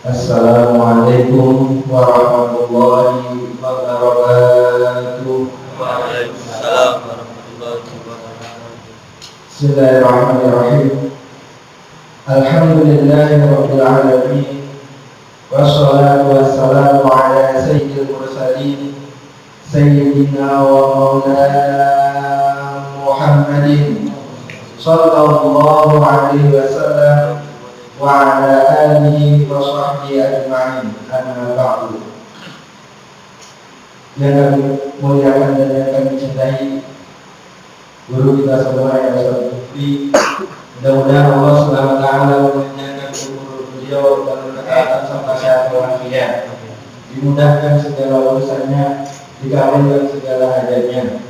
Assalamualaikum warahmatullahi wabarakatuh. Waalaikumsalam warahmatullahi wabarakatuh. Bismillahirrahmanirrahim. Alhamdulillahirabbil alamin. Wassalatu wassalamu ala sayyidil mursalin sayyidina wa maulana Muhammadin sallallahu alaihi wasallam wa ala alihi wa sahbihi ajma'in. Amma ba'du. Yang kami muliakan dan yang kami cintai guru kita semua yang Ustaz Mufti, mudah-mudahan Allah Subhanahu wa taala menjadikan umur beliau dalam kesehatan sampai sehat walafiat, dimudahkan segala urusannya, dikabulkan segala hajatnya.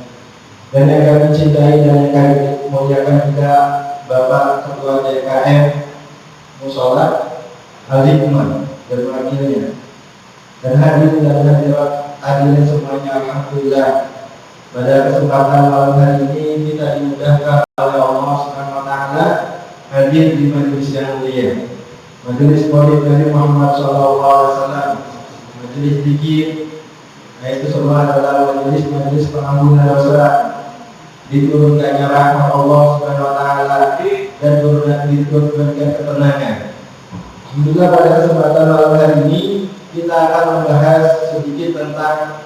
Dan yang kami cintai dan yang kami muliakan juga Bapak Ketua DKM Musola Al-Hikmah dan wakilnya, dan hadirin dan hadirin semuanya. Alhamdulillah, pada kesempatan malam hari ini kita dimudahkan oleh Allah Subhanahu wa taala hadir di majelis yang mulia, majelis Maulid Nabi Muhammad SAW, majelis zikir. Itu semua adalah majelis pengampunan dosa, diturunkannya rahmat Allah Subhanahu wa taala dan diturunkan ketenangan. Alhamdulillah, pada kesempatan malam hari ini kita akan membahas sedikit tentang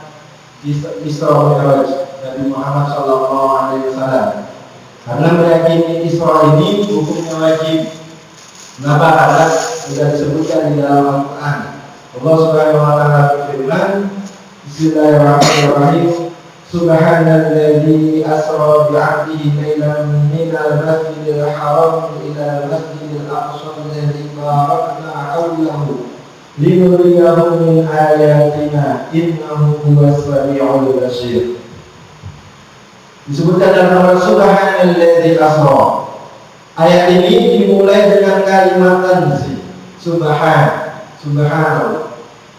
Isra Mi'raj Nabi Muhammad SAW. Karena meyakini Isra ini hukumnya wajib. Kenapa? Karena sudah disebutkan di dalam Al-Quran. Allah Subhanahu wa taala berfirman, Bismillahirrahmanirrahim. Subhanalladzi asra bi'abdihi lailan minal masjidil haram ilal masjidil aqsa alladzi barakna hawlahu linuriyahu min ayatina innahu huwas sami'ul basir. Disebutkan dalam Subhanalladzi asra. Ayat ini dimulai dengan kalimat tanzih. Subhanallah.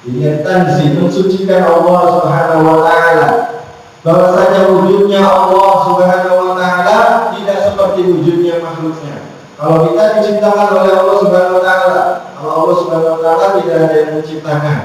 Ini tanzih, mensucikan Allah Subhanahu wa taala. Bahwasanya wujudnya Allah Subhanahu wa taala tidak seperti wujudnya makhluknya. Kalau kita diciptakan oleh Allah Subhanahu wa taala, kalau Allah Subhanahu wa taala tidak ada yang menciptakan.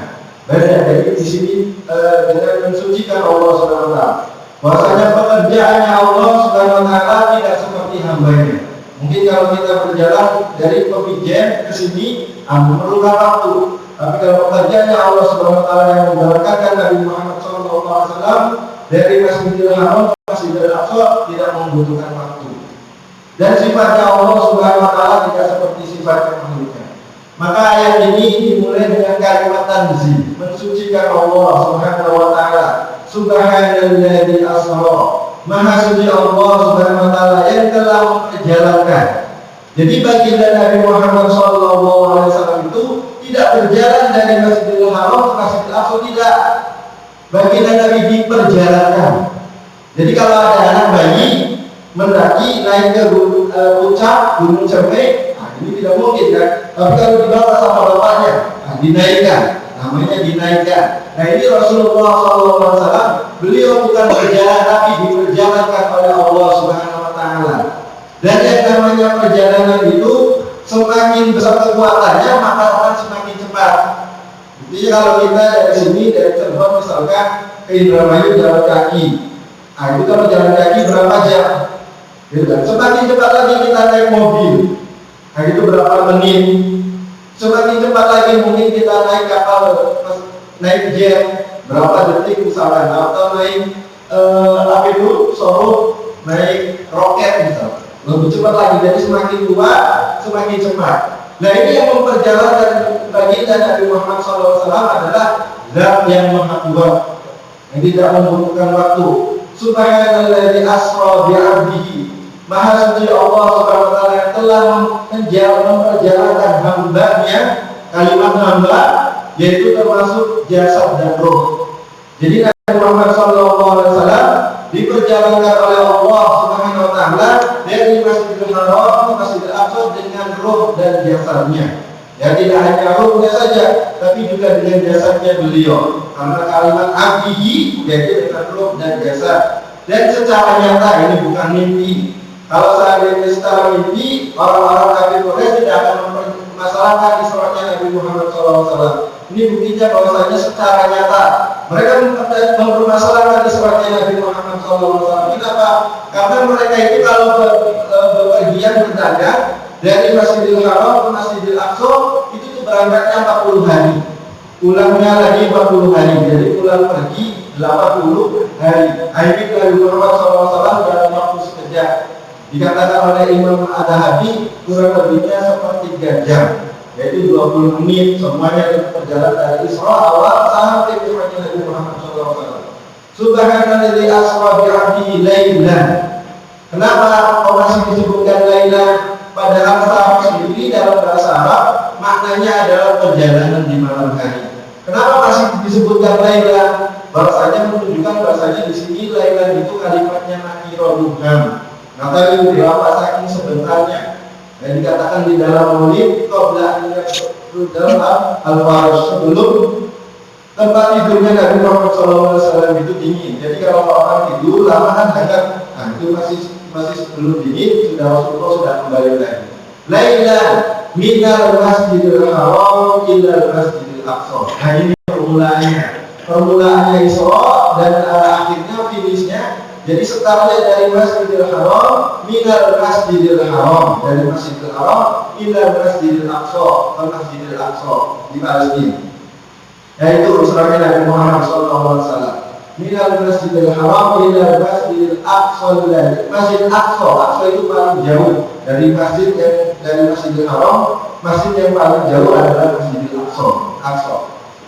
Jadi di sini dengan mensucikan Allah Subhanahu wa taala. Bahwasanya pekerjaannya Allah Subhanahu wa taala tidak seperti hambanya. Mungkin kalau kita berjalan dari Pemijen ke sini, memerlukan waktu. Tapi kalau pekerjaannya Allah Subhanahu wa taala yang memberangkatkan Nabi Muhammad SAW dari Masjidil Haram ke Masjidil Aqsa tidak membutuhkan waktu. Dan sifatnya Allah Subhanahu wa taala tidak seperti sifatnya makhluknya. Maka ayat ini dimulai dengan kalimat tanzih, mensucikan Allah Subhanahu wa taala. Subhanalladzi asra. Maha suci Allah Subhanahu wa taala yang telah memperjalankan. Jadi baginda Nabi Muhammad SAW itu tidak berjalan dari Masjidil Haram ke Masjidil Aqsa, tidak. Baginda Nabi diperjalankan. Jadi kalau ada anak bayi mendaki naik ke puncak Gunung Cermai, ini tidak mungkin kan? Tapi kalau dibawa sama bapaknya, dinaikkan, namanya dinaikkan. Nah ini Rasulullah SAW, beliau bukan berjalan tapi diperjalankan oleh Allah Subhanahu wa taala. Dan yang namanya perjalanan itu semakin besar kekuatannya maka akan semakin cepat. Jadi kalau kita dari sini dari Cirebon misalkan ke Indramayu jalan kaki, itu kalau jalan kaki berapa jam? Gitu kan? Semakin cepat lagi kita naik mobil, itu berapa menit? Semakin cepat lagi mungkin kita naik kapal, naik jet, berapa detik misalkan? Atau naik Solo, naik roket misalkan, lebih cepat lagi. Jadi semakin tua semakin cepat. Nah ini yang memperjalankan baginda Nabi Muhammad SAW adalah Zat yang Maha Kuat yang tidak membutuhkan waktu. Subhanalladzi asra bi'abdihi. Maha suci Allah Subhanahu wa taala yang telah memperjalankan hambanya. Kalimat hamba yaitu termasuk jasad dan roh. Jadi Nabi Muhammad SAW diperjalankan oleh Allah Subhanahu wa taala dari Masjidil Haram ke Masjidil Aqsa dengan ruh dan jasadnya. Ya, tidak hanya ruhnya saja, tapi juga dengan jasadnya beliau. Karena kalimat abdihi yaitu dengan ruh dan jasad. Dan secara nyata ini bukan mimpi. Kalau seandainya secara mimpi, orang-orang kafir Quraisy tidak akan mempermasalahkan Isra'nya Nabi Muhammad SAW. Ini buktinya bahwasanya secara nyata mereka mempermasalahkan Isra'nya Nabi Muhammad SAW. Kenapa? Karena mereka itu kalau bepergian berdagang dari Masjidil Haram ke Masjidil Aqsa itu tuh berangkatnya 40 hari, pulangnya lagi 40 hari. Jadi pulang pergi 80 hari. Akhirnya Nabi Muhammad SAW dalam waktu sekejap. Dikatakan oleh Imam Ad-Dahabi kurang lebihnya sepertiga jam, yaitu 20 menit semuanya berjalan dari Isra awal sampai Mi'rajnya Nabi Muhammad SAW. Subhanalladzi asra bi 'abdihi lailan. Kenapa kok masih disebutkan lailan? Padahal sahabat sendiri dalam bahasa Arab maknanya adalah perjalanan di malam hari. Kenapa masih disebutkan lailan? Bahasanya menunjukkan bahasanya di sini lailan itu kalimatnya nakirah mubham. Maka itu berapa saking sebentarnya. Dan dikatakan di dalam Maulid qabla dalam al-Faraj sebelum tempat tidurnya Nabi Muhammad SAW itu dingin. Jadi kalau orang tidur lama kan hangat. Nah itu masih sebelum dingin sudah Rasulullah sudah kembali lagi. Lailan minal Masjidil Haram ilal Masjidil Aqsa. Nah ini permulaannya Isra dan akhirnya finishnya. Jadi startnya dari Masjidil Haram minal Masjidil Haram, dari Masjidil Haram ilal Masjidil Aqsa, ke Masjidil Aqsa di Palestina. Yaitu usrahnya Nabi Muhammad SAW. Minal Masjidil Haram ilal Masjidil Aqsa. Masjid Aqsa, Aqsa itu paling jauh dari masjid dari Masjidil Haram. Masjid yang paling jauh adalah Masjidil Aqsa.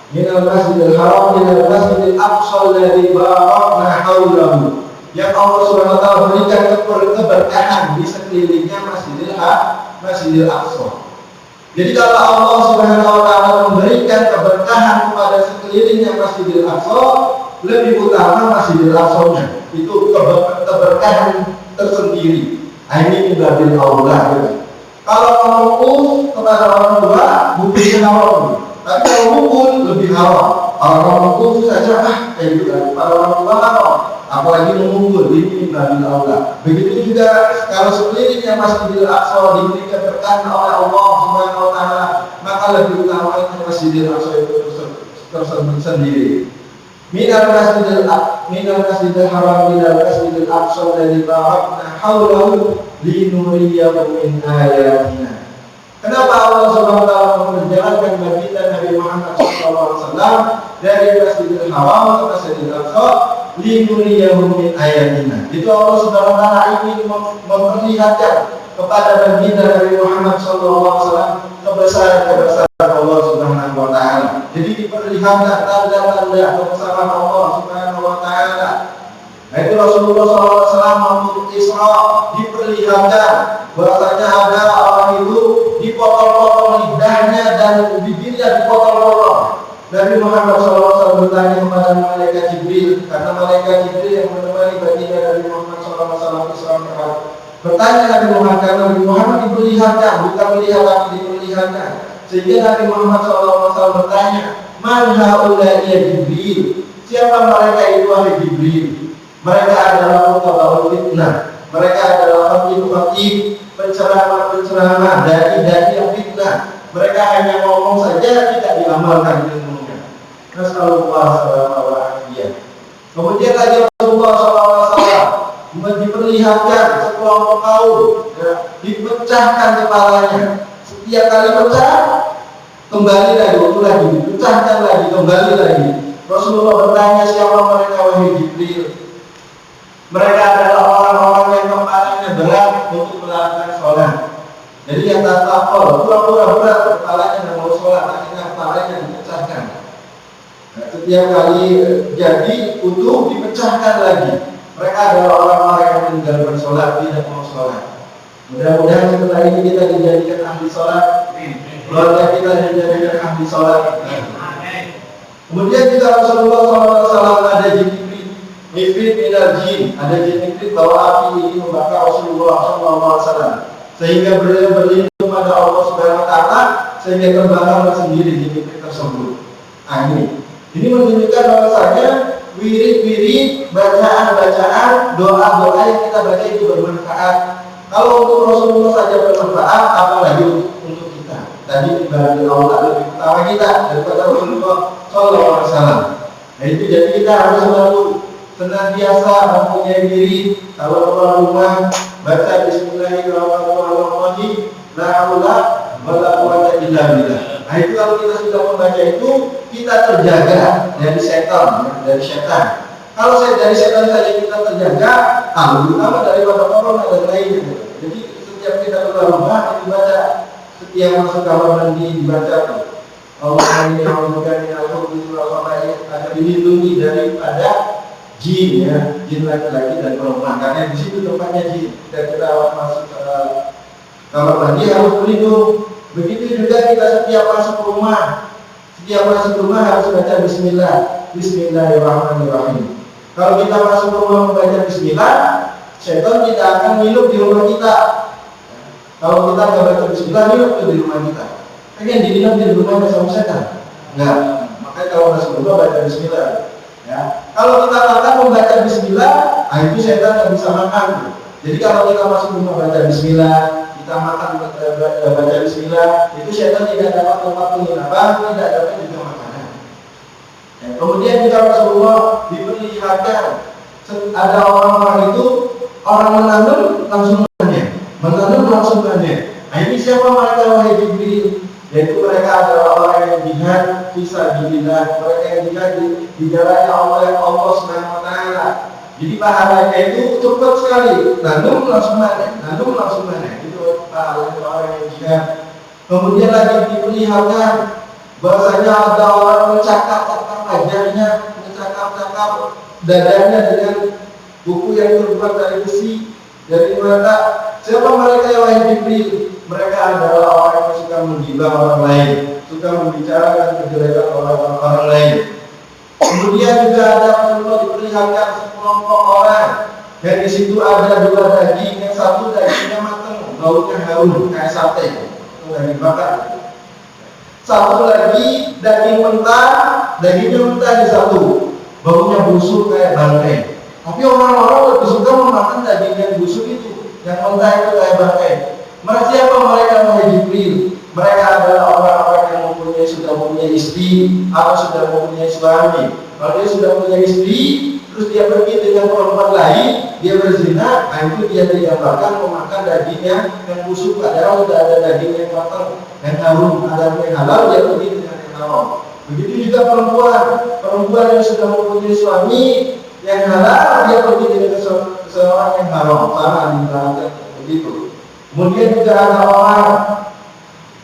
Minal Masjidil Haram ilal Masjidil Aqsa alladzi barakna haulahu. Yang Allah Subhanahu wa taala berikan keberkahan di sekelilingnya Masjidil Aqsa. Jadi kalau Allah Subhanahu wa taala memberikan keberkahan kepada sekelilingnya Masjidil Aqsa, lebih utama Masjidil Aqsa-nya. Itu keberkahan tersendiri. Ini babil aula gitu. Kalau menghukum kepada orang tua bukan haram. Tapi kalau hukum lebih haram. Kalau menghukum saja kayak gitu kan. Pada orang tua haram. Apalagi mengukur ini babil aula. Begitu juga kalau sekelilingnya Masjidil Aqsa diberikan berkah oleh Allah Subhanahu wa taala, maka lebih utama Masjidil Aqsa itu tersendiri. Minal Masjidil Haram minal Masjidil Aqsa alladzi barakna haulahu linuriyahu min ayatina. Kenapa Allah Subhanahu wa taala menjalankan baginda Nabi Muhammad SAW dari Masjidil Haram ke Masjidil Aqsa? Linuriyahu min ayatina. Itu Allah Subhanahu wa taala ingin memperlihatkan kepada baginda Nabi Muhammad SAW kebesaran Allah Subhanahu wa taala. Jadi diperlihatkan tanda-tanda kebesaran Allah Subhanahu wa taala. Nah itu Rasulullah SAW waktu Isra diperlihatkan bahwasanya ada orang itu dipotong-potong lidahnya dan bibirnya dipotong-potong. Nabi Muhammad SAW bertanya kepada malaikat Jibril, karena malaikat Jibril yang menemani baginda Nabi Muhammad SAW Isra Mi'raj. Bertanya Nabi Muhammad, karena Nabi Muhammad diperlihatkan, bukan melihat tapi diperlihatkan. Sehingga Nabi Muhammad SAW bertanya, Man haula'i ya Jibril? Siapa mereka itu wahai Jibril? Mereka adalah mutaba'ul fitnah. Mereka adalah khatib-khatib, penceramah-penceramah, dai-dai yang fitnah. Mereka hanya ngomong saja, tidak diamalkan ilmunya. Kemudian lagi Rasulullah SAW diperlihatkan sekelompok kaum, dipecahkan kepalanya. Setiap kali pecah, kembali lagi, dipecahkan lagi, kembali lagi. Rasulullah bertanya, siapa mereka wahai Jibril? Mereka adalah orang-orang yang kepalanya berat untuk melakukan sholat. Jadi yang tatapol, pura-pura berat kepalanya dan mau sholat, akhirnya kepalanya dipecahkan. Nah, setiap kali jadi utuh dipecahkan lagi. Mereka adalah orang-orang yang meninggalkan sholat, tidak mau sholat. Mudah-mudahan setelah ini kita dijadikan ahli sholat, keluarga kita dijadikan ahli sholat. Kemudian juga Rasulullah SAW ada Jibril. Ifrit minal jin, ada jin ifrit bawa api ini membakar Rasulullah SAW, sehingga beliau berlindung pada Allah Subhanahu Wa Taala, sehingga terbakar sendiri jin ifrit tersebut. Ini menunjukkan bahwasanya wirid-wirid, bacaan-bacaan, doa-doa yang kita baca itu bermanfaat. Kalau untuk Rasulullah saja bermanfaat, apalagi untuk kita. Tadi ibadah Allah lebih utama kita daripada Rasulullah SAW. Nah itu jadi kita harus selalu senantiasa mempunyai diri. Kalau keluar rumah baca Bismillahirrahmanirrahim, la haula wala quwwata illa billah. Nah itu kalau kita sudah membaca itu, kita terjaga dari setan, dari setan. Kalau dari setan saja kita terjaga, terutama daripada corona dan lainnya. Jadi setiap kita keluar rumah dibaca, setiap masuk kamar mandi dibaca. Allah ini agar dilindungi daripada jin, ya, jin laki-laki dan perempuan. Karena di situ tempatnya jin. Dan kita masuk kamar mandi harus berlindung. Begitu juga kita setiap masuk rumah harus baca Bismillah, Bismillahirrahmanirrahim. Kalau kita masuk rumah membaca Bismillah, setan tidak akan nginep di rumah kita. Kalau kita nggak baca Bismillah, nginep di rumah kita. Kan dinginap di rumahnya sama setan? Enggak. Makanya kalau masuk rumah baca Bismillah. Ya. Kalau kita makan membaca Bismillah, itu setan nggak bisa makan. Jadi kalau kita masuk rumah baca Bismillah, kita makan baca Bismillah, itu setan tidak dapat tempat penginapan, tidak dapat juga makanan. Ya, kemudian kita Rasulullah diperlihatkan ada orang-orang itu orang menanam langsung panen. Nah ini siapa mereka wahai Jibril? Yaitu mereka adalah orang yang jihad fisabilillah, mereka yang jihad di jalan Allah Subhanahu Wa Taala. Jadi pahalanya itu cepat sekali, nanum langsung panen. Itu pahalanya orang yang jihad. Kemudian lagi diperlihatkan bahwasanya ada orang mencakap-cakap wajahnya, mencakap-cakap dadanya dengan buku yang terbuat dari besi, dari mata. Siapa mereka yang wahai Jibril? Mereka adalah orang yang suka menggibah orang lain, suka membicarakan kejelekan orang lain. Kemudian juga ada Rasulullah diperlihatkan sekelompok orang, dan di situ ada dua daging, yang satu dagingnya matang, baunya harum kayak sate, itu daging bakar. Satu lagi daging mentah, dagingnya mentah di satu, baunya busuk kayak bangkai. Tapi orang-orang lebih suka memakan daging yang busuk itu, yang mentah itu kayak bangkai. Siapa mereka wahai Jibril? Mereka adalah orang-orang yang sudah mempunyai istri atau sudah mempunyai suami. Kalau dia sudah punya istri, terus dia pergi dengan perempuan lain, dia berzina, itu dia digambarkan memakan daging yang busuk, padahal sudah ada daging yang matang, yang harum, ada yang halal, dia pergi dengan yang haram. Begitu juga perempuan yang sudah mempunyai suami yang halal, dia pergi dengan seorang yang haram, sama diterangkan begitu. Kemudian juga ada orang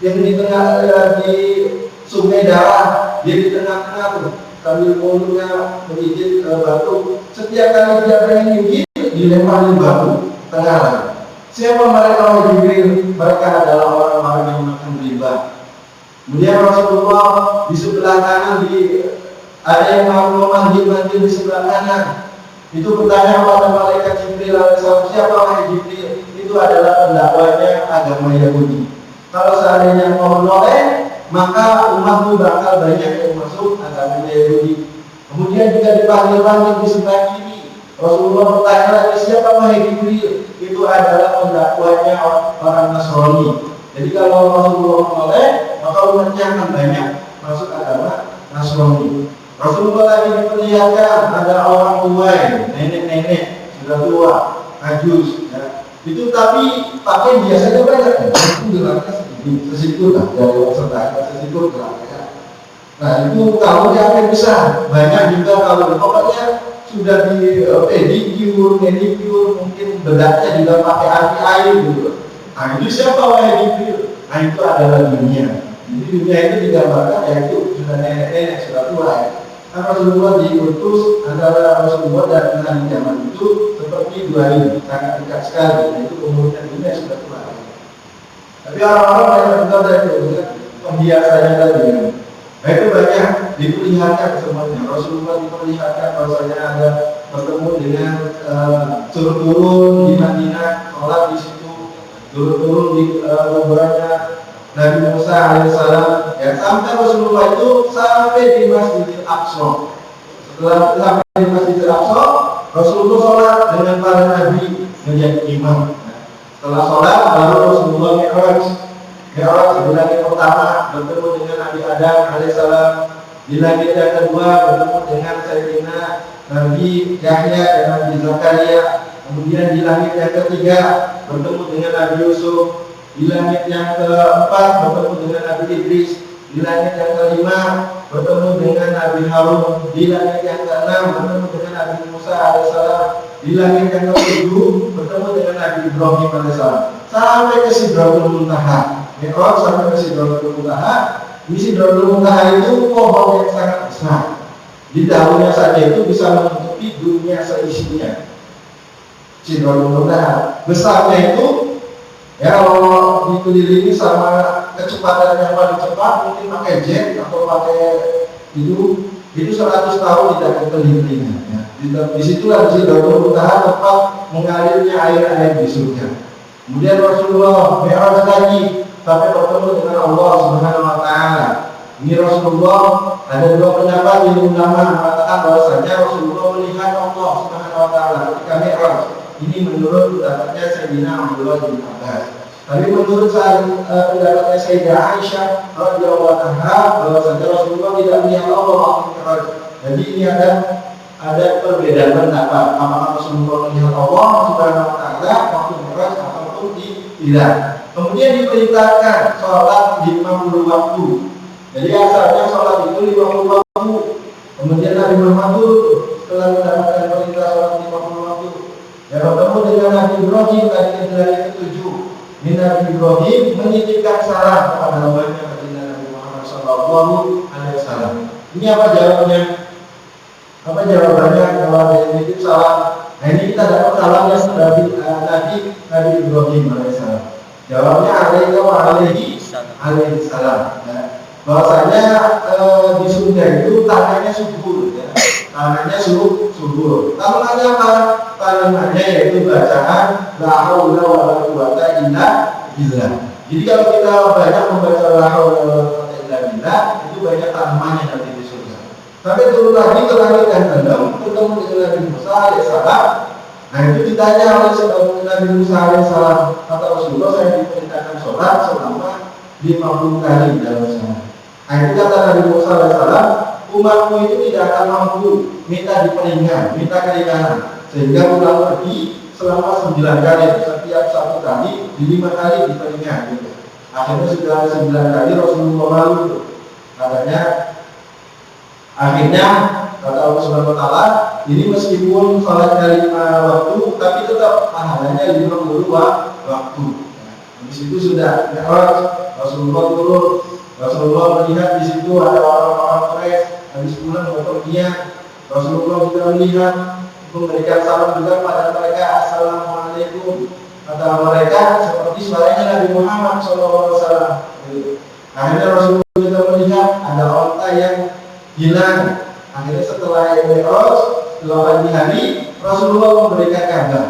yang di tengah di sungai darah, dia di tengah-tengah tuh sambil mulutnya menggigit batu. Setiap kali dia pengen gigit, dilemparin batu tengah. Siapa mereka wahai Jibril? Mereka adalah orang-orang yang makan riba. Kemudian Rasulullah di sebelah kanan ada yang mau manggil di sebelah kanan. Itu bertanya pada malaikat Jibril alaihissalam, siapa wahai Jibril? Itu adalah pendakwanya agama Yahudi. Kalau seandainya mau menoleh, maka umatmu bakal banyak yang masuk agama Yahudi. Kemudian juga dipanggil di sebelah kiri. Rasulullah bertanya lagi, siapa wahai Jibril? Itu adalah pendakwanya orang Nasrani. Jadi kalau Rasulullah menoleh, maka umatnya akan banyak masuk agama Nasrani. Rasulullah lagi diperlihatkan ada orang tua, nenek-nenek sudah tua, ajus, ya. Itu tapi pakai biasanya banyak, itu geraknya sesikur lah dari serta sesikur geraknya. Nah itu kalau dia akan besar, banyak juga kalau pokoknya sudah di pedicure, manicure, mungkin bedaknya juga pakai anti air gitu. Nah itu siapa wahai Jibril? Nah itu adalah dunia. Jadi dunia itu digambarkan yaitu sudah nenek-nenek sudah tua ya. Karena Rasulullah diutus adalah Rasulullah dan Nabi zaman itu seperti dua ini, sangat dekat sekali, yaitu umurnya dunia sudah tua. Tapi orang-orang yang benar dari itu pembiasanya tadi, nah itu banyak diperlihatkan semuanya. Rasulullah diperlihatkan bahwasanya ada bertemu dengan turun-turun di Madinah, sholat di situ, turun-turun di kuburannya Nabi Musa alaihissalam, ya, sampai Rasulullah itu sampai di Masjidil Aqsa. Setelah sampai di Masjidil Aqsa, Rasulullah sholat dengan para nabi menjadi imam. Setelah sholat baru Rasulullah Mi'raj di langit pertama bertemu dengan Nabi Adam alaihissalam, di langit yang kedua bertemu dengan Sayyidina Nabi Yahya dan Nabi Zakaria, kemudian di langit yang ketiga bertemu dengan Nabi Yusuf, di langit yang keempat bertemu dengan Nabi Idris, di langit yang kelima bertemu dengan Nabi Harun, di langit yang keenam bertemu dengan Nabi Musa alaihissalam, di langit yang ketujuh bertemu dengan Nabi Ibrahim alaihissalam, sampai ke Sidratul Muntaha. Mi'raj sampai ke Sidratul Muntaha. Di Sidratul Muntaha itu pohon yang sangat besar. Di daunnya saja itu bisa menutupi dunia seisinya. Sidratul Muntaha besarnya itu, ya, kalau dikelilingi sama kecepatan yang paling cepat, mungkin pakai jet atau pakai itu 100 tahun tidak akan keliling. Ya. Di situlah Sidratul Muntaha tempat mengalirnya air-air di surga. Kemudian Rasulullah Mi'raj lagi sampai bertemu dengan Allah Subhanahu wa taala. Ini Rasulullah, ada dua pendapat di ulama mengatakan bahwasanya Rasulullah melihat Allah Subhanahu wa taala ketika Mi'raj. Ini menurut pendapatnya Sayyidina Abdullah bin Abbas. Tapi menurut pendapatnya Sayyidah Aisyah radhiyallahu anha bahwasanya Rasulullah tidak melihat Allah waktu Mi'raj. Jadi ini ada perbedaan pendapat apakah Rasulullah melihat Allah Subhanahu wa taala waktu Mi'raj ataupun tidak. Kemudian diperintahkan sholat 50 waktu. Jadi asalnya sholat itu 50 waktu. Kemudian Nabi Muhammad setelah mendapatkan perintah sholat 50 waktu, ya, bertemu dengan Nabi Ibrahim tadi yang ke-7. Nabi Ibrahim menitipkan salam kepada Allahnya baginda Nabi Muhammad SAW. Ini apa jawabannya? Apa jawabannya kalau ada yang menitip salam? Nah, ini kita dapat salamnya Nabi Ibrahim alaihissalam. Jawabnya alaihi salam. Ya. Bahwasanya di Sunda itu tanahnya subur, ya. Tanahnya subur. Tanahnya apa? Tanahnya yaitu bacaan la haula wala quwata illa billah. Jadi kalau kita banyak membaca la haula wala quwata illa billah, itu banyak tanamannya nanti di surga. Sampai turun lagi ke langit yang ke-6, ketemu dengan Nabi Musa alaihissalam. Nah, itu ditanya oleh Nabi Musa alaihissalam, kata Rasulullah, saya diperintahkan sholat selama 50 kali dalam sehari. Nah, itu kata Nabi Musa alaihissalam, umatmu itu tidak akan mampu minta keringanan, sehingga pulang pergi selama 9 kali, setiap 1 kali, di 5 kali diperingat. Gitu. Akhirnya sudah 9 kali Rasulullah malu. Katanya, akhirnya kata Allah Subhanahu wa taala, ini meskipun sholatnya 5 waktu, tapi tetap pahalanya 50 waktu. Di situ sudah Rasulullah turun. Rasulullah melihat di situ ada orang-orang Quraisy habis pulang bepergian. Rasulullah juga melihat, memberikan salam juga pada mereka, assalamualaikum. Kata mereka seperti suaranya Nabi Muhammad SAW. Akhirnya Rasulullah juga melihat ada onta yang hilang. Akhirnya setelah Mi'raj, setelah pagi hari, Rasulullah memberikan kabar.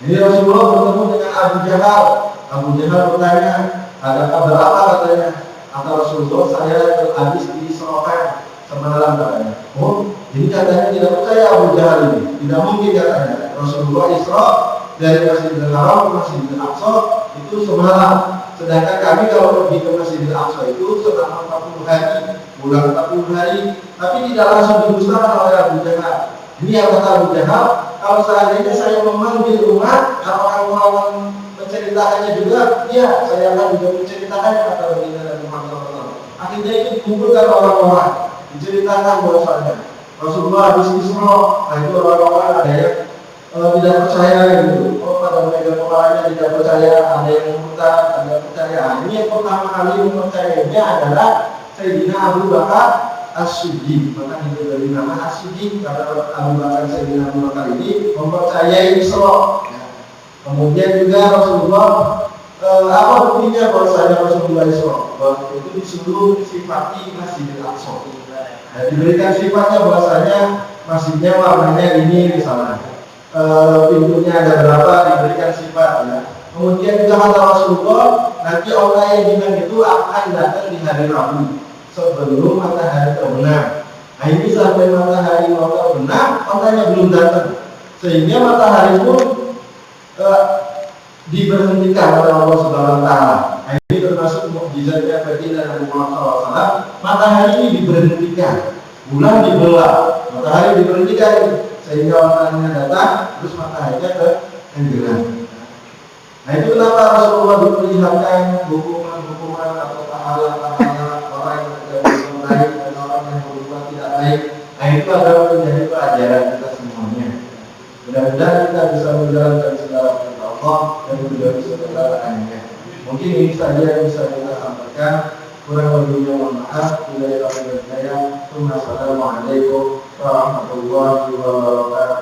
Jadi Rasulullah bertemu dengan Abu Jahal. Abu Jahal bertanya, ada kabar apa katanya? Kata Rasulullah, saya habis diisrokan semalam katanya. Oh, ini katanya tidak percaya Abu Jahal ini. Tidak mungkin katanya. Rasulullah Isra dari Masjidil Haram ke Masjidil Aqsa itu semalam. Sedangkan kami kalau pergi ke Masjidil Aqsa itu selama 40 hari, pulang 40 hari, tapi tidak langsung dimusnahkan oleh Abu Jahal. Ini yang kata Abu Jahal, kalau seandainya saya memanggil umat, apakah orang menceritakannya juga? Ya, saya akan juga menceritakannya, kata baginda Nabi Muhammad SAW. Akhirnya itu dikumpulkan orang-orang, diceritakan bahwasanya Rasulullah habis Isra. Nah, itu orang-orang ada yang tidak percaya gitu. Oh, pada memegang kepalanya tidak percaya, ada yang murtad, ada yang percaya. Ini yang pertama kali mempercayainya adalah Sayyidina Abu Bakar As-Siddiq. Maka diberi nama As-Siddiq karena Abu Bakar Sayyidina Abu Bakar ini mempercayai Isra. Kemudian juga Rasulullah apa buktinya bahwasanya Rasulullah Isra? Waktu itu disuruh sifati Masjidil Aqsa. Nah, diberikan sifatnya bahwasanya masjidnya warnanya ini misalnya, pintunya ada berapa, diberikan sifat ya. Kemudian kata Rasulullah, nanti orang yang bilang itu akan datang di hari Rabu sebelum matahari terbenam. Nah ini sampai matahari mau terbenam, orangnya belum datang, sehingga matahari pun diberhentikan oleh Allah Subhanahu Wa Taala. Nah, ini termasuk mukjizatnya baginda Nabi Muhammad SAW. Matahari ini diberhentikan, bulan dibelah, matahari diberhentikan, sehingga orangnya datang, terus mataharinya ke tenggelam. Nah itu kenapa Rasulullah diperlihatkan hukuman-hukuman atau pahala-pahala orang yang tidak berbuat baik dan orang yang berbuat tidak baik. Nah itu adalah menjadi pelajaran kita semuanya. Mudah-mudahan kita bisa menjalankan segala perintah Allah dan juga bisa berlakukannya. Mungkin ini saja yang bisa kita sampaikan. Kurang lebihnya mohon maaf. Wassalamualaikum warahmatullahi wabarakatuh.